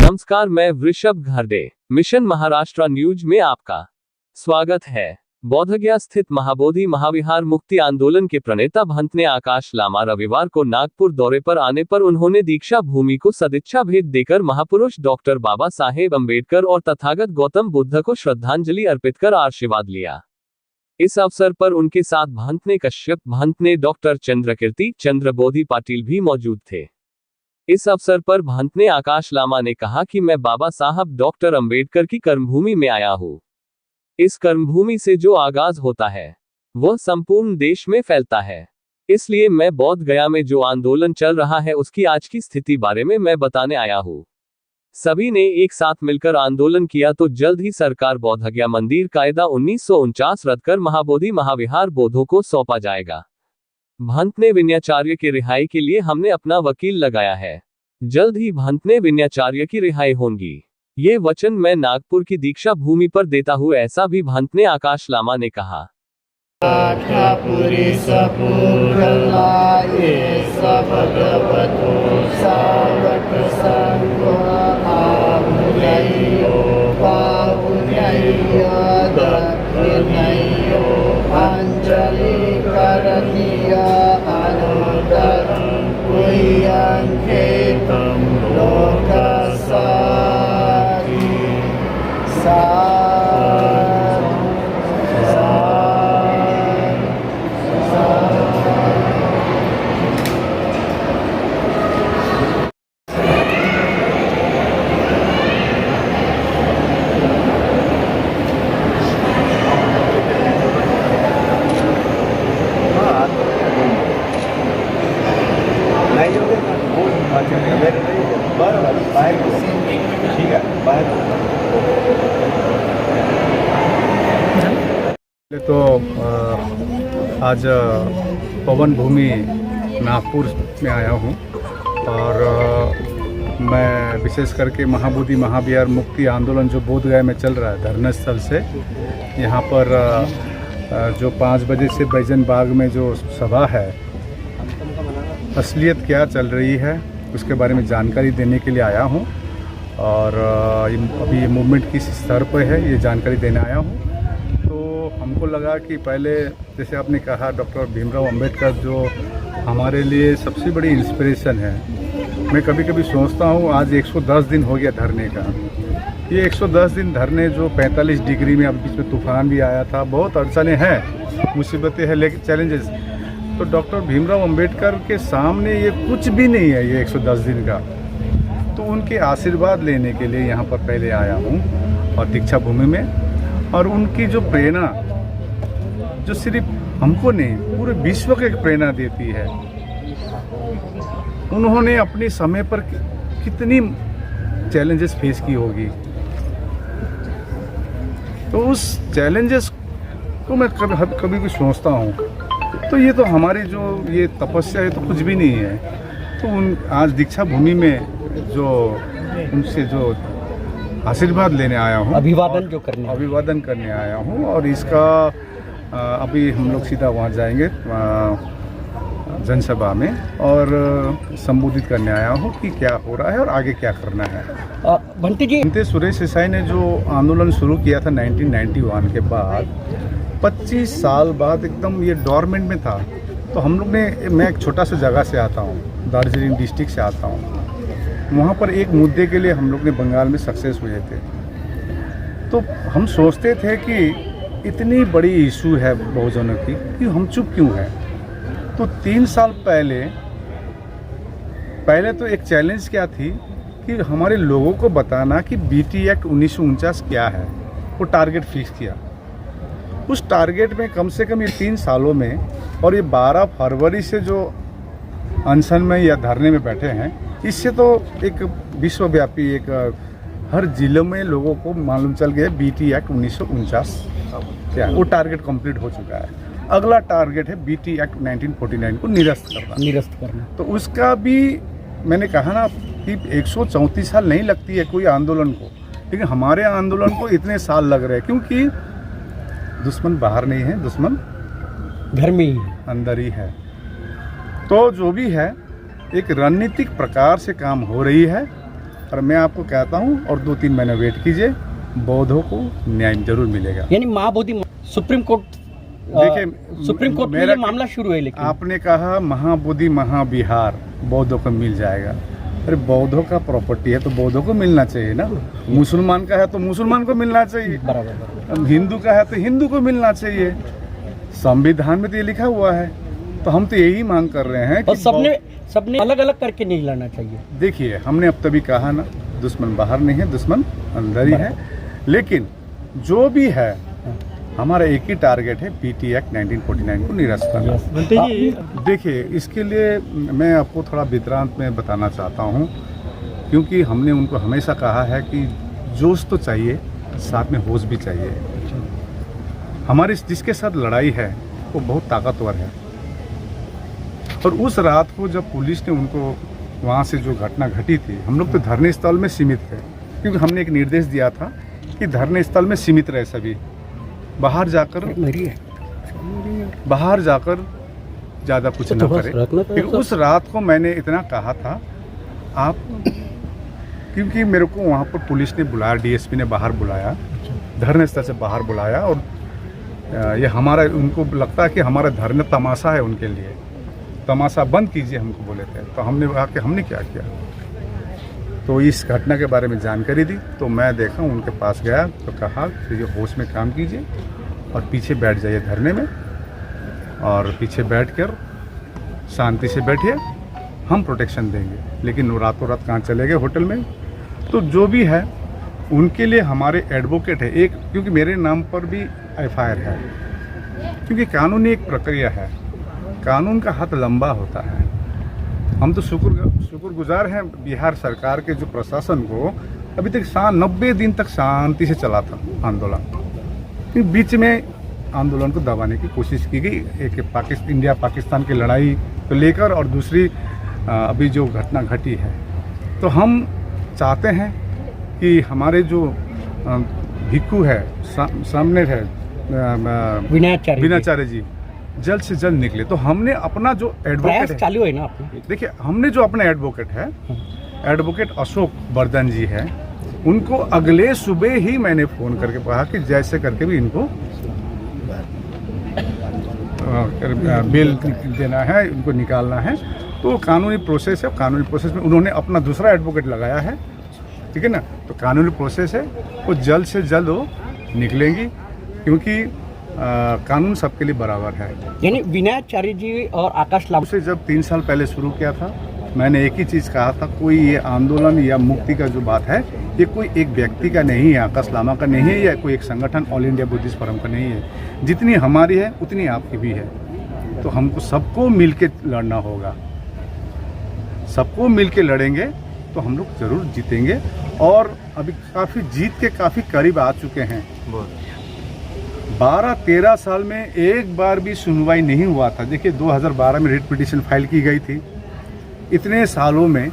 नमस्कार, मैं वृषभ घरडे मिशन महाराष्ट्र न्यूज में आपका स्वागत है। बोधगया स्थित महाबोधि महाविहार मुक्ति आंदोलन के प्रणेता भंतने आकाश लामा रविवार को नागपुर दौरे पर आने पर उन्होंने दीक्षा भूमि को सदिच्छा भेंट देकर महापुरुष डॉक्टर बाबा साहेब अम्बेडकर और तथागत गौतम बुद्ध को श्रद्धांजलि अर्पित कर आशीर्वाद लिया। इस अवसर पर उनके साथ भंतने कश्यप, भंतने डॉक्टर चंद्रकीर्ति, चंद्रबोधि पाटिल भी मौजूद थे। इस अवसर पर भंतने आकाश लामा ने कहा कि मैं बाबा साहब डॉक्टर अंबेडकर की कर्मभूमि में आया हूँ। इस कर्मभूमि से जो आगाज होता है वह संपूर्ण देश में फैलता है। इसलिए मैं बोध गया में जो आंदोलन चल रहा है उसकी आज की स्थिति बारे में मैं बताने आया हूँ। सभी ने एक साथ मिलकर आंदोलन किया तो जल्द ही सरकार बोधगया मंदिर कायदा 1949 रद्द कर महाबोधि महाविहार बोधों को सौंपा जाएगा। भंतने विन्याचार्य की रिहाई के लिए हमने अपना वकील लगाया है। जल्द ही भंतने विन्याचार्य की रिहाई होगी। ये वचन मैं नागपुर की दीक्षा भूमि पर देता हूँ, ऐसा भी भंतने आकाश लामा ने कहा। तो आज पवन भूमि नागपुर में आया हूँ और मैं विशेष करके महाबोधि महाविहार मुक्ति आंदोलन जो बोध गया में चल रहा है धरना स्थल से यहाँ पर जो 5 बजे से बैजन बाग में जो सभा है, असलियत क्या चल रही है उसके बारे में जानकारी देने के लिए आया हूँ। और अभी ये मूवमेंट किस स्तर पर है ये जानकारी देने आया हूँ। तो हमको लगा कि पहले जैसे आपने कहा डॉक्टर भीमराव अंबेडकर जो हमारे लिए सबसे बड़ी इंस्पिरेशन है। मैं कभी कभी सोचता हूँ आज 110 दिन हो गया धरने का। ये 110 दिन धरने जो 45 डिग्री में, अब बीच में तूफान भी आया था, बहुत अड़चने हैं, मुसीबतें हैं, लेकिन चैलेंजेस। तो डॉक्टर भीमराव अंबेडकर के सामने ये कुछ भी नहीं है ये 110 दिन का। तो उनके आशीर्वाद लेने के लिए यहाँ पर पहले आया हूँ और दीक्षा भूमि में। और उनकी जो प्रेरणा जो सिर्फ हमको नहीं पूरे विश्व को एक प्रेरणा देती है। उन्होंने अपने समय पर कितनी चैलेंजेस फेस की होगी, तो उस चैलेंजेस को मैं कभी भी सोचता हूँ तो ये तो हमारी जो ये तपस्या है तो कुछ भी नहीं है। तो आज दीक्षा भूमि में जो उनसे जो आशीर्वाद लेने आया हूँ, अभिवादन करने आया हूँ। और इसका अभी हम लोग सीधा वहाँ जाएंगे जनसभा में और संबोधित करने आया हूँ कि क्या हो रहा है और आगे क्या करना है। भंते सुरेश देसाई ने जो आंदोलन शुरू किया था 1991 के बाद 25 साल बाद एकदम ये डोरमेंट में था। तो हम लोग ने, मैं एक छोटा सा जगह से आता हूँ, दार्जिलिंग डिस्ट्रिक्ट से आता हूँ। वहाँ पर एक मुद्दे के लिए हम लोग ने बंगाल में सक्सेस हुए थे। तो हम सोचते थे कि इतनी बड़ी इशू है बहुजनों की कि हम चुप क्यों हैं। तो 3 साल पहले तो एक चैलेंज क्या थी कि हमारे लोगों को बताना कि बीटी एक्ट 1949 क्या है, वो टारगेट फिक्स किया। उस टारगेट में कम से कम ये 3 सालों में और ये 12 फरवरी से जो अनशन में या धरने में बैठे हैं, इससे तो एक विश्वव्यापी एक हर जिले में लोगों को मालूम चल गया बीटी एक्ट 1949 क्या है। वो टारगेट कंप्लीट हो चुका है। अगला टारगेट है बीटी एक्ट 1949 को निरस्त करना। तो उसका भी मैंने कहा ना कि 134 साल नहीं लगती है कोई आंदोलन को। लेकिन हमारे आंदोलन को इतने साल लग रहे हैं क्योंकि दुश्मन बाहर नहीं है, दुश्मन घर में ही अंदर ही है। तो जो भी है एक रणनीतिक प्रकार से काम हो रही है और मैं आपको कहता हूं और 2-3 महीने वेट कीजिए, बौद्धों को न्याय जरूर मिलेगा। यानी महाबोधि सुप्रीम कोर्ट में ये मामला शुरू है। लेकिन आपने कहा महाबोधि महाविहार बौद्धों को मिल जाएगा। अरे बौद्धों का प्रॉपर्टी है तो बौद्धों को मिलना चाहिए ना, मुसलमान का है तो मुसलमान को मिलना चाहिए, बराबर। हिंदू का है तो हिंदू को मिलना चाहिए। संविधान में तो ये लिखा हुआ है। तो हम तो यही मांग कर रहे हैं और सबने अलग अलग करके नहीं लड़ना चाहिए। देखिए हमने अब तभी कहा ना, दुश्मन बाहर नहीं है, दुश्मन अंदर ही है। लेकिन जो भी है हमारा एक ही टारगेट है, पीटी एक्ट 1949 को निरस्त करना। देखिए इसके लिए मैं आपको थोड़ा वितरांत में बताना चाहता हूँ, क्योंकि हमने उनको हमेशा कहा है कि जोश तो चाहिए, साथ में होश भी चाहिए। हमारी जिसके साथ लड़ाई है वो बहुत ताकतवर है। और उस रात को जब पुलिस ने उनको वहाँ से जो घटना घटी थी, हम लोग तो धरने स्थल में सीमित थे, क्योंकि हमने एक निर्देश दिया था कि धरने स्थल में सीमित रहे सभी, बाहर जाकर ज़्यादा कुछ न करें। फिर उस रात को मैंने इतना कहा था आप, क्योंकि मेरे को वहाँ पर पुलिस ने बुलाया, डीएसपी ने बाहर बुलाया, धरने स्थल से बाहर बुलाया। और ये हमारा, उनको लगता है कि हमारा धरना तमाशा है, उनके लिए तमाशा बंद कीजिए हमको बोले थे। तो हमने कहा कि हमने क्या किया। तो इस घटना के बारे में जानकारी दी तो मैं देखा, उनके पास गया तो कहा कि ये होश में काम कीजिए और पीछे बैठ जाइए धरने में, और पीछे बैठकर शांति से बैठिए, हम प्रोटेक्शन देंगे। लेकिन वो रातों रात कहाँ चले गए, होटल में। तो जो भी है उनके लिए हमारे एडवोकेट है एक, क्योंकि मेरे नाम पर भी एफआईआर है, क्योंकि कानूनी एक प्रक्रिया है, कानून का हाथ लंबा होता है। हम तो शुक्रगुजार हैं बिहार सरकार के जो प्रशासन को, अभी तक 90 दिन तक शांति से चला था आंदोलन। फिर बीच में आंदोलन को दबाने की कोशिश की गई, एक इंडिया पाकिस्तान की लड़ाई को लेकर, और दूसरी अभी जो घटना घटी है। तो हम चाहते हैं कि हमारे जो भिक्खु है सामने है विनाचार्य जी जल्द से जल्द निकले। तो हमने अपना जो एडवोकेट है, चालू है ना आपने, देखिए हमने जो अपना एडवोकेट है, एडवोकेट अशोक वर्धन जी है, उनको अगले सुबह ही मैंने फ़ोन करके कहा कि जैसे करके भी इनको बेल देना है, इनको निकालना है। तो कानूनी प्रोसेस है, कानूनी प्रोसेस में उन्होंने अपना दूसरा एडवोकेट लगाया है, ठीक है ना। तो कानूनी प्रोसेस है, वो जल्द से जल्द वो निकलेंगी, क्योंकि कानून सबके लिए बराबर है। यानी विनाचार्य जी और आकाश लामा से जब 3 साल पहले शुरू किया था, मैंने एक ही चीज़ कहा था, कोई ये आंदोलन या मुक्ति का जो बात है, ये कोई एक व्यक्ति का नहीं है, आकाश लामा का नहीं है, या कोई एक संगठन ऑल इंडिया बुद्धिस्ट फोरम का नहीं है। जितनी हमारी है उतनी आपकी भी है। तो हमको सबको मिल के लड़ना होगा, सबको मिल के लड़ेंगे तो हम लोग ज़रूर जीतेंगे। और अभी काफ़ी जीत के काफ़ी करीब आ चुके हैं। 12-13 साल में एक बार भी सुनवाई नहीं हुआ था। देखिए 2012 में रिट पिटीशन फाइल की गई थी, इतने सालों में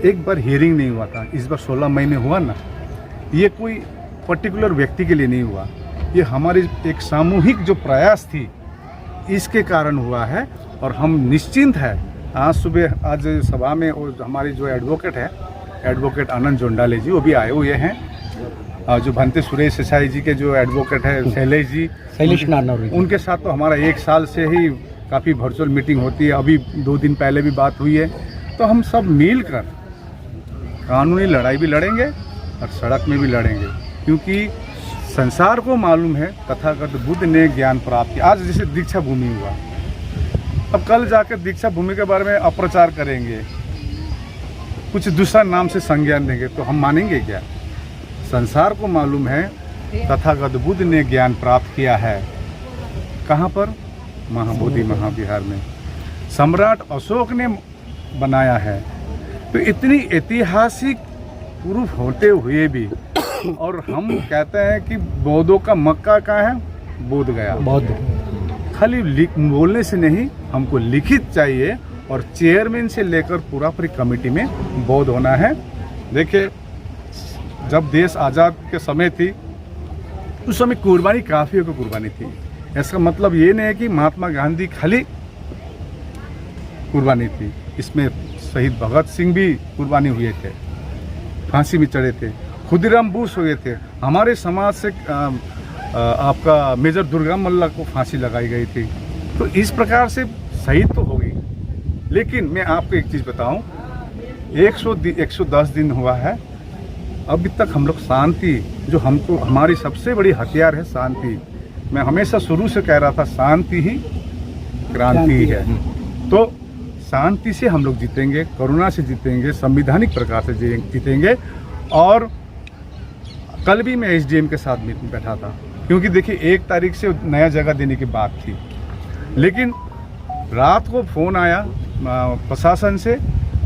एक बार हियरिंग नहीं हुआ था। इस बार 16 मई में हुआ ना, ये कोई पर्टिकुलर व्यक्ति के लिए नहीं हुआ, ये हमारी एक सामूहिक जो प्रयास थी इसके कारण हुआ है। और हम निश्चिंत है, आज सुबह आज सभा में और हमारी जो एडवोकेट है, एडवोकेट आनंद जोंडाले जी, वो भी आए हुए हैं। जो भंते सुरेश देसाई जी के जो एडवोकेट है शैलेश नानौरी, उनके साथ तो हमारा 1 साल से ही काफ़ी वर्चुअल मीटिंग होती है। अभी 2 दिन पहले भी बात हुई है। तो हम सब मिलकर कानूनी लड़ाई भी लड़ेंगे और सड़क में भी लड़ेंगे, क्योंकि संसार को मालूम है तथागत बुद्ध ने ज्ञान प्राप्त किया। आज जैसे दीक्षा भूमि हुआ, अब कल जाकर दीक्षा भूमि के बारे में अप्रचार करेंगे, कुछ दूसरा नाम से संज्ञान देंगे, तो हम मानेंगे क्या? संसार को मालूम है तथागत बुद्ध ने ज्ञान प्राप्त किया है। कहाँ पर? महाबोधि महाविहार में सम्राट अशोक ने बनाया है। तो इतनी ऐतिहासिक प्रूफ होते हुए भी, और हम कहते हैं कि बौद्धों का मक्का कहाँ है? बोध गया। खाली बोलने से नहीं, हमको लिखित चाहिए, और चेयरमैन से लेकर पूरा कमेटी में बौद्ध होना है। देखिए जब देश आज़ाद के समय थी उस समय कुर्बानी काफियों की कुर्बानी थी। इसका मतलब ये नहीं है कि महात्मा गांधी खाली कुर्बानी थी, इसमें शहीद भगत सिंह भी कुर्बानी हुए थे, फांसी में चढ़े थे, खुदीराम बोस हुए थे, हमारे समाज से आपका मेजर दुर्गा मल्ला को फांसी लगाई गई थी। तो इस प्रकार से शहीद तो हो गई, लेकिन मैं आपको एक चीज़ बताऊं, 110 दिन हुआ है, अभी तक हम लोग शांति, जो हमको हमारी सबसे बड़ी हथियार है शांति। मैं हमेशा शुरू से कह रहा था शांति ही क्रांति ही है। तो शांति से हम लोग जीतेंगे, करुणा से जीतेंगे, संवैधानिक प्रकार से जीतेंगे। और कल भी मैं एसडीएम के साथ मीटिंग बैठा था, क्योंकि देखिए 1 तारीख से नया जगह देने की बात थी, लेकिन रात को फ़ोन आया प्रशासन से,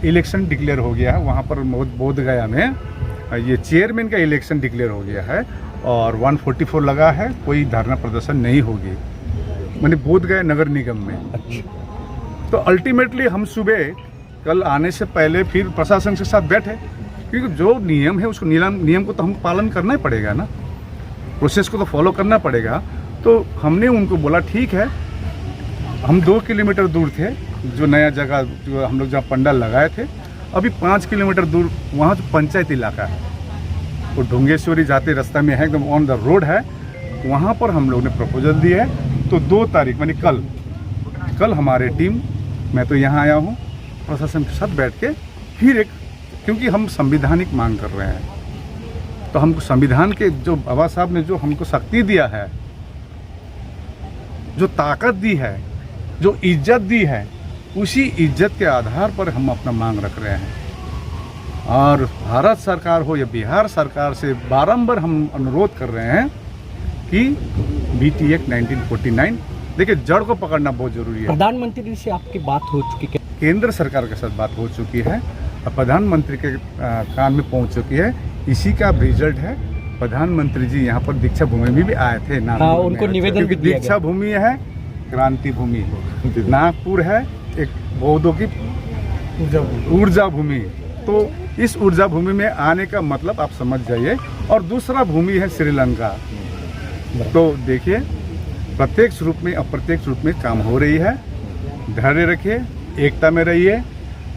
इलेक्शन डिक्लेयर हो गया है वहाँ पर बोधगया में, ये चेयरमैन का इलेक्शन डिक्लेयर हो गया है और 144 लगा है, कोई धरना प्रदर्शन नहीं होगी, मैंने बोधगया नगर निगम में। तो अल्टीमेटली हम सुबह कल आने से पहले फिर प्रशासन के साथ बैठे, क्योंकि जो नियम है उसको नियम को तो हमको पालन करना ही पड़ेगा ना, प्रोसेस को तो फॉलो करना पड़ेगा। तो हमने उनको बोला ठीक है, हम 2 किलोमीटर दूर थे, जो नया जगह जो हम लोग जहाँ पंडाल लगाए थे, अभी 5 किलोमीटर दूर वहाँ जो पंचायत इलाका है, वो ढुंगेश्वरी जाते रास्ता में है, एकदम ऑन द रोड है, वहाँ पर हम लोग ने प्रपोजल दिया है। तो 2 तारीख यानी कल हमारे टीम, मैं तो यहाँ आया हूँ, प्रशासन के साथ बैठ के फिर एक, क्योंकि हम संवैधानिक मांग कर रहे हैं, तो हमको संविधान के जो बाबा साहब ने जो हमको शक्ति दिया है, जो ताकत दी है, जो इज्जत दी है, उसी इज्जत के आधार पर हम अपना मांग रख रहे हैं। और भारत सरकार हो या बिहार सरकार से बारंबार हम अनुरोध कर रहे हैं कि BT एक्ट 1949, देखिए जड़ को पकड़ना बहुत जरूरी है। प्रधानमंत्री से आपकी बात हो चुकी है? केंद्र सरकार के साथ बात हो चुकी है और प्रधानमंत्री के कान में पहुंच चुकी है। इसी का रिजल्ट है, प्रधानमंत्री जी यहाँ पर दीक्षा भूमि में भी आए थे, नागपुर उनको निवेदन भी दिया दीक्षा भूमि है, क्रांति भूमि, नागपुर है एक बौद्धों की ऊर्जा भूमि। तो इस ऊर्जा भूमि में आने का मतलब आप समझ जाइए। और दूसरा भूमि है श्रीलंका। तो देखिए प्रत्यक्ष रूप में अप्रत्यक्ष रूप में काम हो रही है, धैर्य रखिए, एकता में रहिए।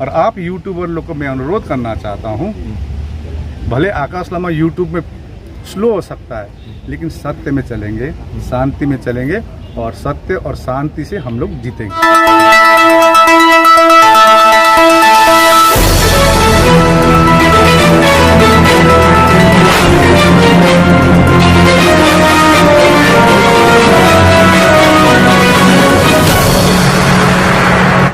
और आप यूट्यूबर लोग को मैं अनुरोध करना चाहता हूँ, भले आकाश लामा यूट्यूब में स्लो हो सकता है, लेकिन सत्य में चलेंगे, शांति में चलेंगे, और सत्य और शांति से हम लोग जीतेंगे।